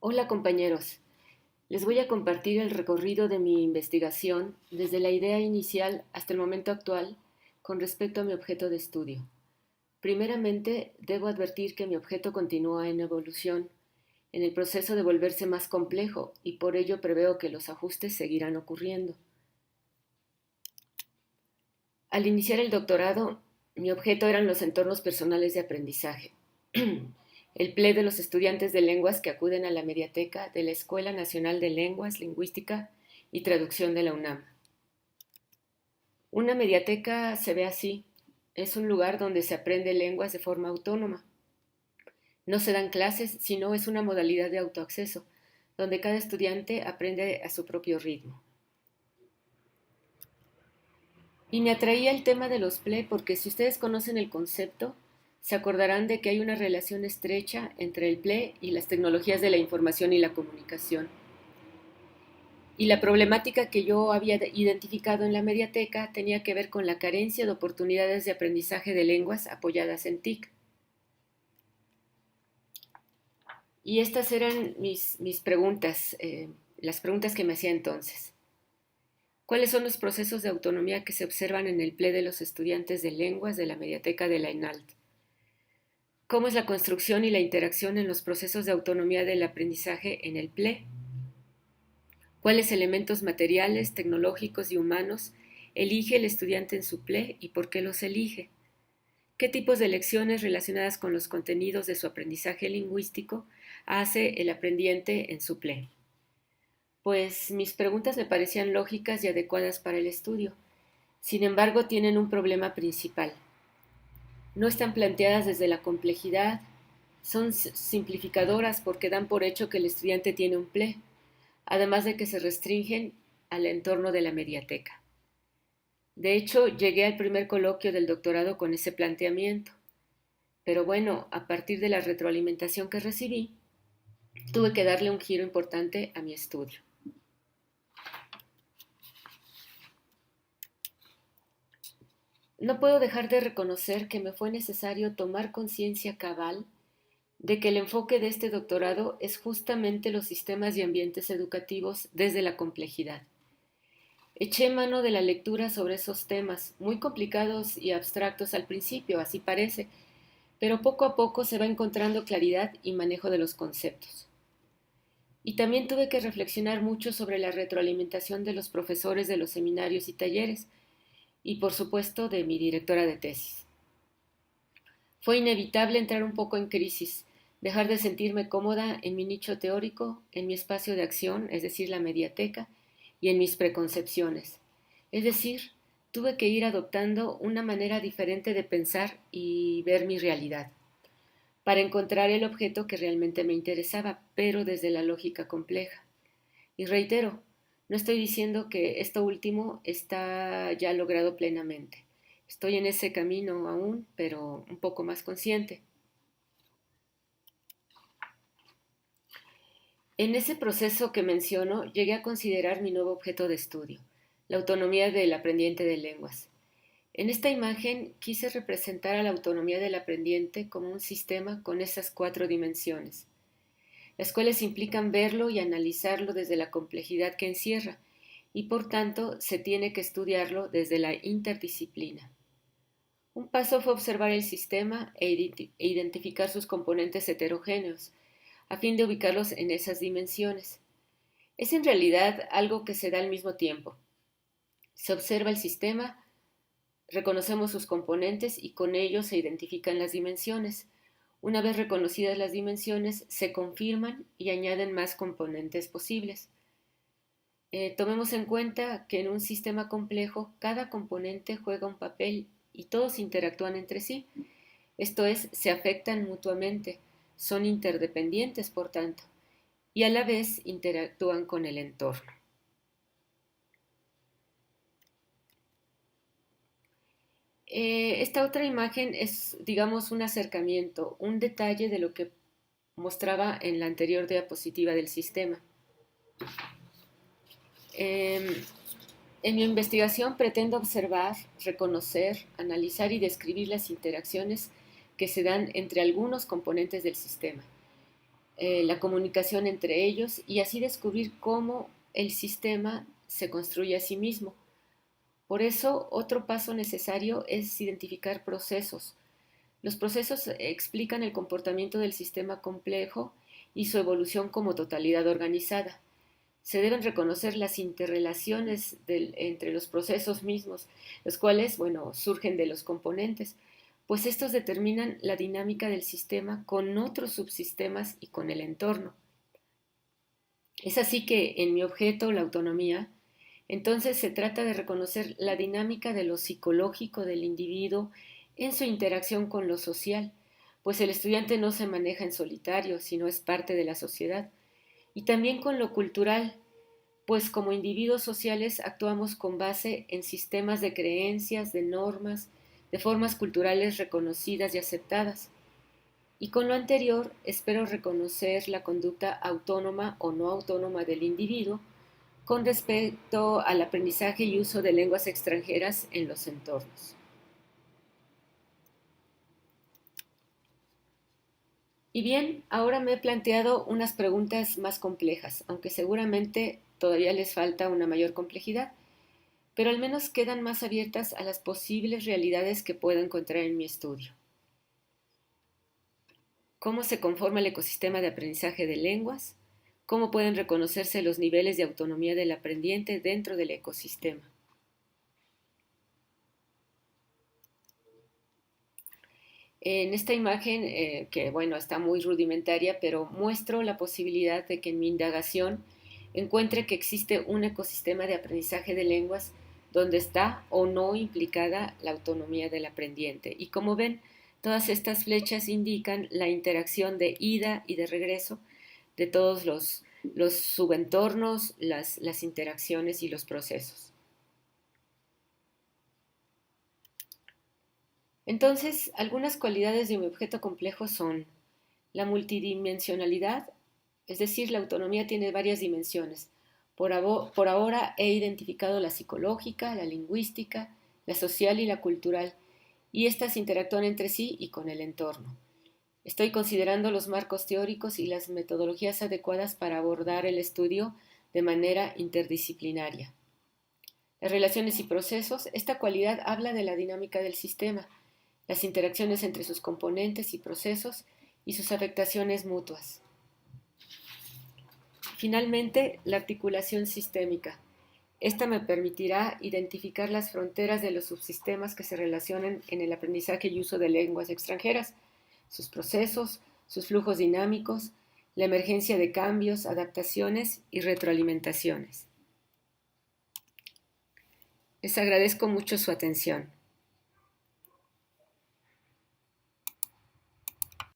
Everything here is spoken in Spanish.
Hola compañeros, les voy a compartir el recorrido de mi investigación desde la idea inicial hasta el momento actual con respecto a mi objeto de estudio. Primeramente, debo advertir que mi objeto continúa en evolución, en el proceso de volverse más complejo y por ello preveo que los ajustes seguirán ocurriendo. Al iniciar el doctorado, mi objeto eran los entornos personales de aprendizaje. El PLE de los estudiantes de lenguas que acuden a la mediateca de la Escuela Nacional de Lenguas, Lingüística y Traducción de la UNAM. Una mediateca se ve así. Es un lugar donde se aprende lenguas de forma autónoma. No se dan clases, sino es una modalidad de autoacceso, donde cada estudiante aprende a su propio ritmo. Y me atraía el tema de los PLE porque si ustedes conocen el concepto, se acordarán de que hay una relación estrecha entre el PLE y las tecnologías de la información y la comunicación. Y la problemática que yo había identificado en la mediateca tenía que ver con la carencia de oportunidades de aprendizaje de lenguas apoyadas en TIC. Y estas eran mis preguntas, las preguntas que me hacía entonces. ¿Cuáles son los procesos de autonomía que se observan en el PLE de los estudiantes de lenguas de la mediateca de la ENALT? ¿Cómo es la construcción y la interacción en los procesos de autonomía del aprendizaje en el PLE? ¿Cuáles elementos materiales, tecnológicos y humanos elige el estudiante en su PLE y por qué los elige? ¿Qué tipos de lecciones relacionadas con los contenidos de su aprendizaje lingüístico hace el aprendiente en su PLE? Pues mis preguntas me parecían lógicas y adecuadas para el estudio. Sin embargo, tienen un problema principal. No están planteadas desde la complejidad, son simplificadoras porque dan por hecho que el estudiante tiene un PLE, además de que se restringen al entorno de la mediateca. De hecho, llegué al primer coloquio del doctorado con ese planteamiento, pero bueno, a partir de la retroalimentación que recibí, tuve que darle un giro importante a mi estudio. No puedo dejar de reconocer que me fue necesario tomar conciencia cabal de que el enfoque de este doctorado es justamente los sistemas y ambientes educativos desde la complejidad. Eché mano de la lectura sobre esos temas, muy complicados y abstractos al principio, así parece, pero poco a poco se va encontrando claridad y manejo de los conceptos. Y también tuve que reflexionar mucho sobre la retroalimentación de los profesores de los seminarios y talleres, y por supuesto de mi directora de tesis. Fue inevitable entrar un poco en crisis, dejar de sentirme cómoda en mi nicho teórico, en mi espacio de acción, es decir, la mediateca, y en mis preconcepciones. Es decir, tuve que ir adoptando una manera diferente de pensar y ver mi realidad, para encontrar el objeto que realmente me interesaba, pero desde la lógica compleja. Y reitero, no estoy diciendo que esto último está ya logrado plenamente. Estoy en ese camino aún, pero un poco más consciente. En ese proceso que menciono, llegué a considerar mi nuevo objeto de estudio, la autonomía del aprendiente de lenguas. En esta imagen quise representar a la autonomía del aprendiente como un sistema con esas 4 dimensiones, las cuales implican verlo y analizarlo desde la complejidad que encierra, y por tanto se tiene que estudiarlo desde la interdisciplina. Un paso fue observar el sistema e identificar sus componentes heterogéneos, a fin de ubicarlos en esas dimensiones. Es en realidad algo que se da al mismo tiempo. Se observa el sistema, reconocemos sus componentes y con ellos se identifican las dimensiones. Una vez reconocidas las dimensiones, se confirman y añaden más componentes posibles. Tomemos en cuenta que en un sistema complejo cada componente juega un papel y todos interactúan entre sí. Esto es, se afectan mutuamente, son interdependientes por tanto, y a la vez interactúan con el entorno. Esta otra imagen es, digamos, un acercamiento, un detalle de lo que mostraba en la anterior diapositiva del sistema. En mi investigación pretendo observar, reconocer, analizar y describir las interacciones que se dan entre algunos componentes del sistema. la comunicación entre ellos y así descubrir cómo el sistema se construye a sí mismo. Por eso, otro paso necesario es identificar procesos. Los procesos explican el comportamiento del sistema complejo y su evolución como totalidad organizada. Se deben reconocer las interrelaciones entre los procesos mismos, los cuales, bueno, surgen de los componentes, pues estos determinan la dinámica del sistema con otros subsistemas y con el entorno. Es así que en mi objeto, la autonomía, entonces se trata de reconocer la dinámica de lo psicológico del individuo en su interacción con lo social, pues el estudiante no se maneja en solitario, sino es parte de la sociedad, y también con lo cultural, pues como individuos sociales actuamos con base en sistemas de creencias, de normas, de formas culturales reconocidas y aceptadas. Y con lo anterior espero reconocer la conducta autónoma o no autónoma del individuo con respecto al aprendizaje y uso de lenguas extranjeras en los entornos. Y bien, ahora me he planteado unas preguntas más complejas, aunque seguramente todavía les falta una mayor complejidad, pero al menos quedan más abiertas a las posibles realidades que puedo encontrar en mi estudio. ¿Cómo se conforma el ecosistema de aprendizaje de lenguas? ¿Cómo pueden reconocerse los niveles de autonomía del aprendiente dentro del ecosistema? En esta imagen, que bueno, está muy rudimentaria, pero muestro la posibilidad de que en mi indagación encuentre que existe un ecosistema de aprendizaje de lenguas donde está o no implicada la autonomía del aprendiente. Y como ven, todas estas flechas indican la interacción de ida y de regreso de todos los subentornos, las interacciones y los procesos. Entonces, algunas cualidades de mi objeto complejo son la multidimensionalidad, es decir, la autonomía tiene varias dimensiones. Por ahora he identificado la psicológica, la lingüística, la social y la cultural, y estas interactúan entre sí y con el entorno. Estoy considerando los marcos teóricos y las metodologías adecuadas para abordar el estudio de manera interdisciplinaria. Las relaciones y procesos, esta cualidad habla de la dinámica del sistema, las interacciones entre sus componentes y procesos y sus afectaciones mutuas. Finalmente, la articulación sistémica. Esta me permitirá identificar las fronteras de los subsistemas que se relacionan en el aprendizaje y uso de lenguas extranjeras, sus procesos, sus flujos dinámicos, la emergencia de cambios, adaptaciones y retroalimentaciones. Les agradezco mucho su atención.